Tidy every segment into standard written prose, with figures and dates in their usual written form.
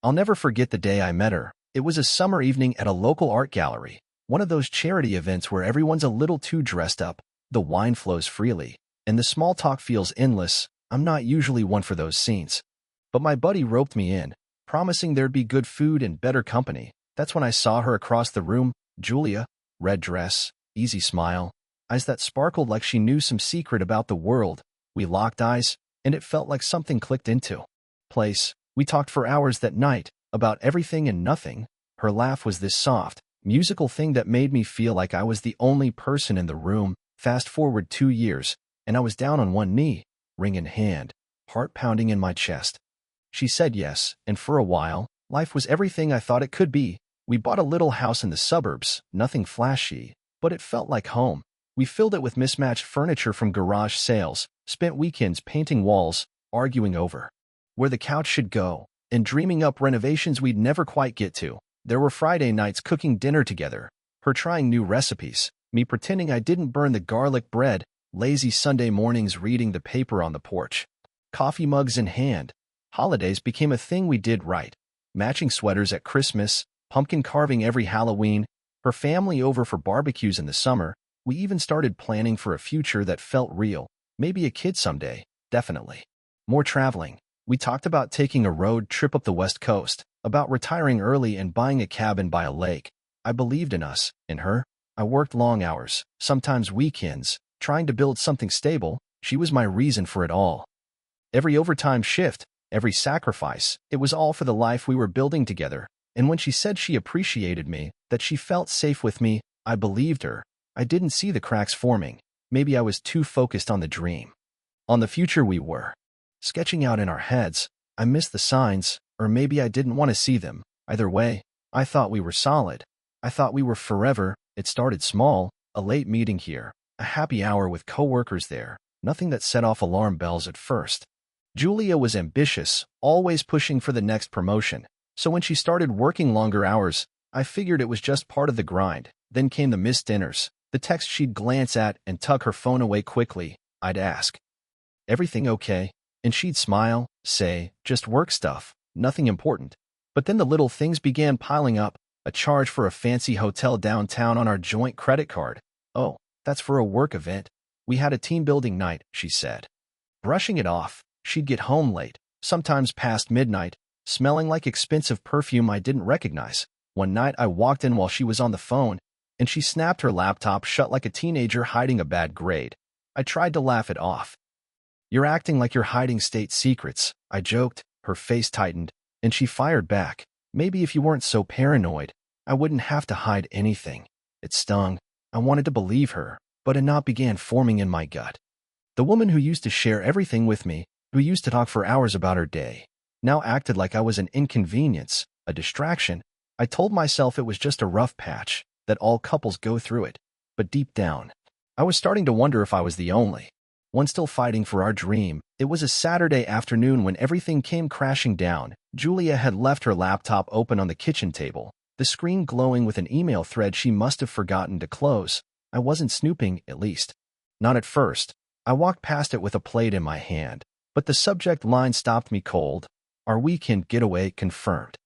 I'll never forget the day I met her. It was a summer evening at a local art gallery, one of those charity events where everyone's a little too dressed up, the wine flows freely, and the small talk feels endless. I'm not usually one for those scenes. But my buddy roped me in, promising there'd be good food and better company. That's when I saw her across the room, Julia, red dress, easy smile, eyes that sparkled like she knew some secret about the world. We locked eyes, and it felt like something clicked into place. We talked for hours that night, about everything and nothing. Her laugh was this soft, musical thing that made me feel like I was the only person in the room. Fast forward 2 years, and I was down on one knee, ring in hand, heart pounding in my chest. She said yes, and for a while, life was everything I thought it could be. We bought a little house in the suburbs, nothing flashy, but it felt like home. We filled it with mismatched furniture from garage sales, spent weekends painting walls, arguing over where the couch should go, and dreaming up renovations we'd never quite get to. There were Friday nights cooking dinner together, her trying new recipes, me pretending I didn't burn the garlic bread, lazy Sunday mornings reading the paper on the porch, coffee mugs in hand. Holidays became a thing we did right. Matching sweaters at Christmas, pumpkin carving every Halloween, her family over for barbecues in the summer. We even started planning for a future that felt real. Maybe a kid someday, definitely. More traveling. We talked about taking a road trip up the West Coast, about retiring early and buying a cabin by a lake. I believed in us, in her. I worked long hours, sometimes weekends, trying to build something stable. She was my reason for it all. Every overtime shift, every sacrifice, it was all for the life we were building together. And when she said she appreciated me, that she felt safe with me, I believed her. I didn't see the cracks forming. Maybe I was too focused on the dream, on the future we were sketching out in our heads. I missed the signs, or maybe I didn't want to see them. Either way, I thought we were solid. I thought we were forever. It started small, a late meeting here, a happy hour with coworkers there, nothing that set off alarm bells at first. Julia was ambitious, always pushing for the next promotion. So when she started working longer hours, I figured it was just part of the grind. Then came the missed dinners, the text she'd glance at and tuck her phone away quickly. I'd ask, "Everything okay?" And she'd smile, say, "Just work stuff, nothing important." But then the little things began piling up, a charge for a fancy hotel downtown on our joint credit card. "Oh, that's for a work event. We had a team-building night," she said. Brushing it off, she'd get home late, sometimes past midnight, smelling like expensive perfume I didn't recognize. One night I walked in while she was on the phone, and she snapped her laptop shut like a teenager hiding a bad grade. I tried to laugh it off. "You're acting like you're hiding state secrets," I joked. Her face tightened, and she fired back, "Maybe if you weren't so paranoid, I wouldn't have to hide anything." It stung. I wanted to believe her, but a knot began forming in my gut. The woman who used to share everything with me, who used to talk for hours about her day, now acted like I was an inconvenience, a distraction. I told myself it was just a rough patch, that all couples go through it. But deep down, I was starting to wonder if I was the only one still fighting for our dream. It was a Saturday afternoon when everything came crashing down. Julia had left her laptop open on the kitchen table, the screen glowing with an email thread she must have forgotten to close. I wasn't snooping, at least. Not at first. I walked past it with a plate in my hand, but the subject line stopped me cold. "Our weekend getaway confirmed."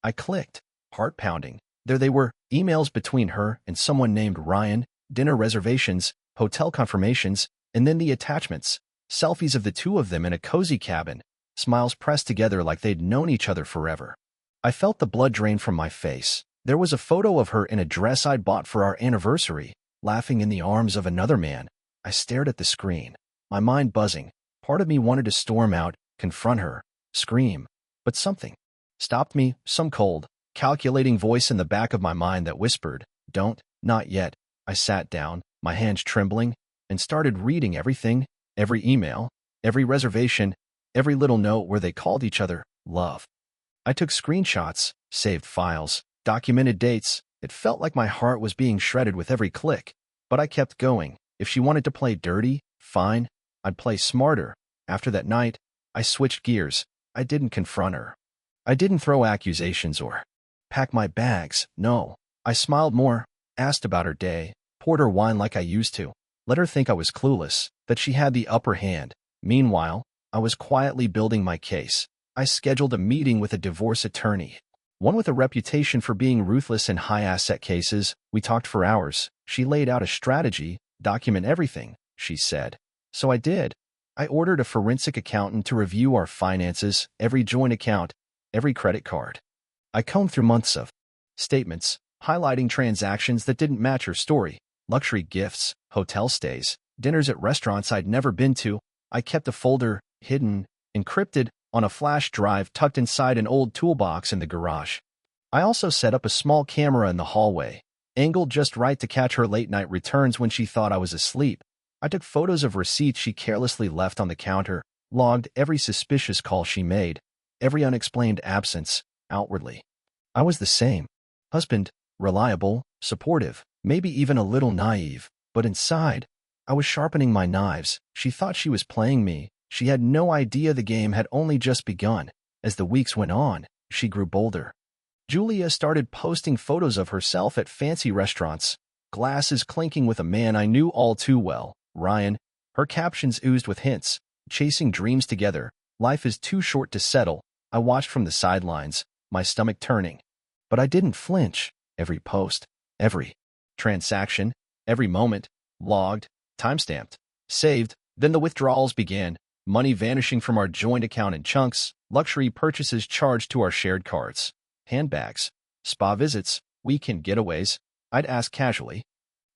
I clicked, heart pounding. There they were, emails between her and someone named Ryan, dinner reservations, hotel confirmations, and then the attachments, selfies of the two of them in a cozy cabin, smiles pressed together like they'd known each other forever. I felt the blood drain from my face. There was a photo of her in a dress I'd bought for our anniversary, laughing in the arms of another man. I stared at the screen, my mind buzzing. Part of me wanted to storm out, confront her, scream, but something stopped me, some cold, calculating voice in the back of my mind that whispered, "Don't, not yet." I sat down, my hands trembling, and started reading everything, every email, every reservation, every little note where they called each other love. I took screenshots, saved files, documented dates. It felt like my heart was being shredded with every click, but I kept going. If she wanted to play dirty, fine, I'd play smarter. After that night, I switched gears. I didn't confront her. I didn't throw accusations or pack my bags. No, I smiled more, asked about her day, poured her wine like I used to, let her think I was clueless, that she had the upper hand. Meanwhile, I was quietly building my case. I scheduled a meeting with a divorce attorney, one with a reputation for being ruthless in high-asset cases. We talked for hours. She laid out a strategy, document everything, she said. So I did. I ordered a forensic accountant to review our finances, every joint account, every credit card. I combed through months of statements, highlighting transactions that didn't match her story, luxury gifts, hotel stays, dinners at restaurants I'd never been to. I kept a folder, hidden, encrypted, on a flash drive tucked inside an old toolbox in the garage. I also set up a small camera in the hallway, angled just right to catch her late-night returns when she thought I was asleep. I took photos of receipts she carelessly left on the counter, logged every suspicious call she made, every unexplained absence, outwardly. I was the same. Husband, reliable, supportive, maybe even a little naive, but inside, I was sharpening my knives. She thought she was playing me. She had no idea the game had only just begun. As the weeks went on, she grew bolder. Julia started posting photos of herself at fancy restaurants, glasses clinking with a man I knew all too well, Ryan. Her captions oozed with hints, chasing dreams together. Life is too short to settle. I watched from the sidelines, my stomach turning. But I didn't flinch. Every post, every transaction, every moment, logged, timestamped, saved. Then the withdrawals began. Money vanishing from our joint account in chunks, luxury purchases charged to our shared cards, handbags, spa visits, weekend getaways. I'd ask casually,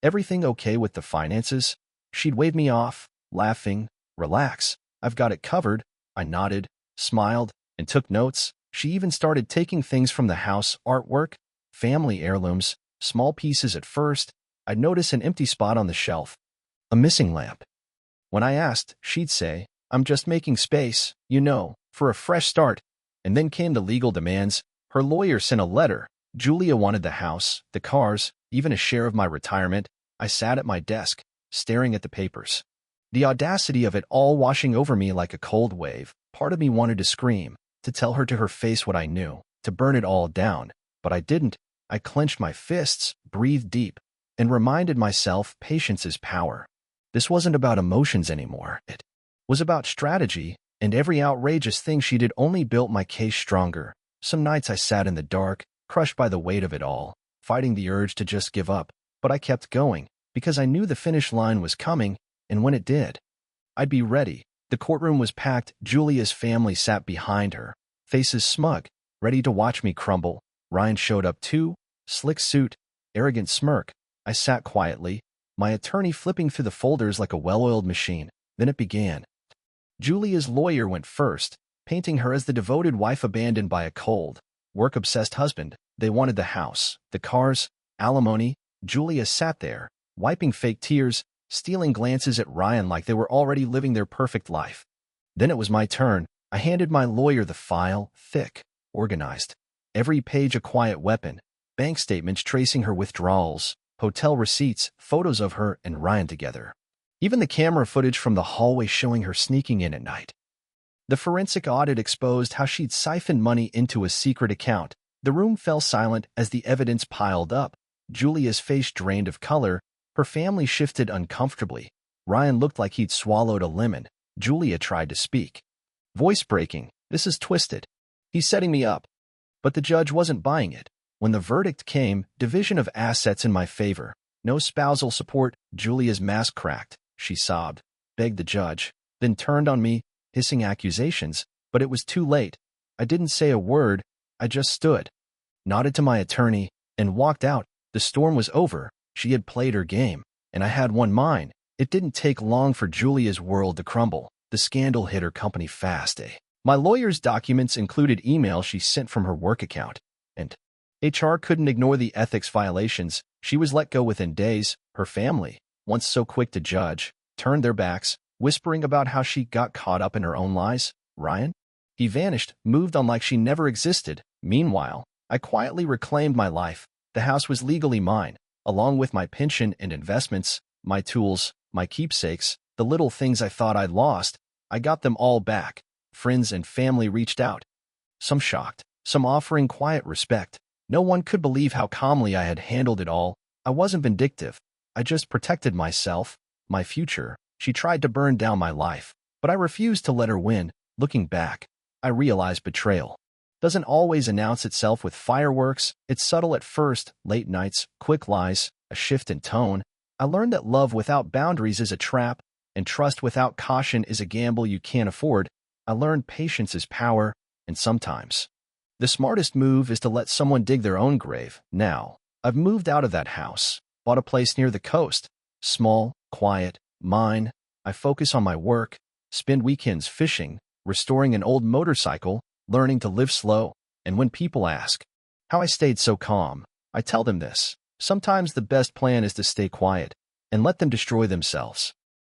"Everything okay with the finances?" She'd wave me off, laughing, "Relax, I've got it covered." I nodded, smiled, and took notes. She even started taking things from the house, artwork, family heirlooms, small pieces at first. I'd notice an empty spot on the shelf, a missing lamp. When I asked, she'd say, "I'm just making space, for a fresh start." And then came the legal demands. Her lawyer sent a letter. Julia wanted the house, the cars, even a share of my retirement. I sat at my desk, staring at the papers. The audacity of it all washing over me like a cold wave. Part of me wanted to scream, to tell her to her face what I knew, to burn it all down. But I didn't. I clenched my fists, breathed deep, and reminded myself patience is power. This wasn't about emotions anymore. It was about strategy, and every outrageous thing she did only built my case stronger. Some nights I sat in the dark, crushed by the weight of it all, fighting the urge to just give up. But I kept going, because I knew the finish line was coming, and when it did, I'd be ready. The courtroom was packed. Julia's family sat behind her, faces smug, ready to watch me crumble. Ryan showed up too, slick suit, arrogant smirk. I sat quietly, my attorney flipping through the folders like a well-oiled machine. Then it began. Julia's lawyer went first, painting her as the devoted wife abandoned by a cold, work-obsessed husband. They wanted the house, the cars, alimony. Julia sat there, wiping fake tears, stealing glances at Ryan like they were already living their perfect life. Then it was my turn. I handed my lawyer the file, thick, organized. Every page a quiet weapon, bank statements tracing her withdrawals, hotel receipts, photos of her and Ryan together. Even the camera footage from the hallway showing her sneaking in at night. The forensic audit exposed how she'd siphoned money into a secret account. The room fell silent as the evidence piled up. Julia's face drained of color. Her family shifted uncomfortably. Ryan looked like he'd swallowed a lemon. Julia tried to speak. Voice breaking. "This is twisted. He's setting me up." But the judge wasn't buying it. When the verdict came, division of assets in my favor. No spousal support. Julia's mask cracked. She sobbed, begged the judge, then turned on me, hissing accusations. But it was too late. I didn't say a word. I just stood, nodded to my attorney, and walked out. The storm was over. She had played her game, and I had won mine. It didn't take long for Julia's world to crumble. The scandal hit her company fast. My lawyer's documents included emails she sent from her work account, and HR couldn't ignore the ethics violations. She was let go within days. Her family, once so quick to judge, turned their backs, whispering about how she got caught up in her own lies. Ryan? He vanished, moved on like she never existed. Meanwhile, I quietly reclaimed my life. The house was legally mine, along with my pension and investments, my tools, my keepsakes, the little things I thought I'd lost. I got them all back. Friends and family reached out, some shocked, some offering quiet respect. No one could believe how calmly I had handled it all. I wasn't vindictive. I just protected myself, my future. She tried to burn down my life, but I refused to let her win. Looking back, I realized betrayal doesn't always announce itself with fireworks. It's subtle at first, late nights, quick lies, a shift in tone. I learned that love without boundaries is a trap, and trust without caution is a gamble you can't afford. I learned patience is power, and sometimes the smartest move is to let someone dig their own grave. Now, I've moved out of that house, bought a place near the coast. Small, quiet, mine. I focus on my work, spend weekends fishing, restoring an old motorcycle, learning to live slow. And when people ask how I stayed so calm, I tell them this. Sometimes the best plan is to stay quiet and let them destroy themselves.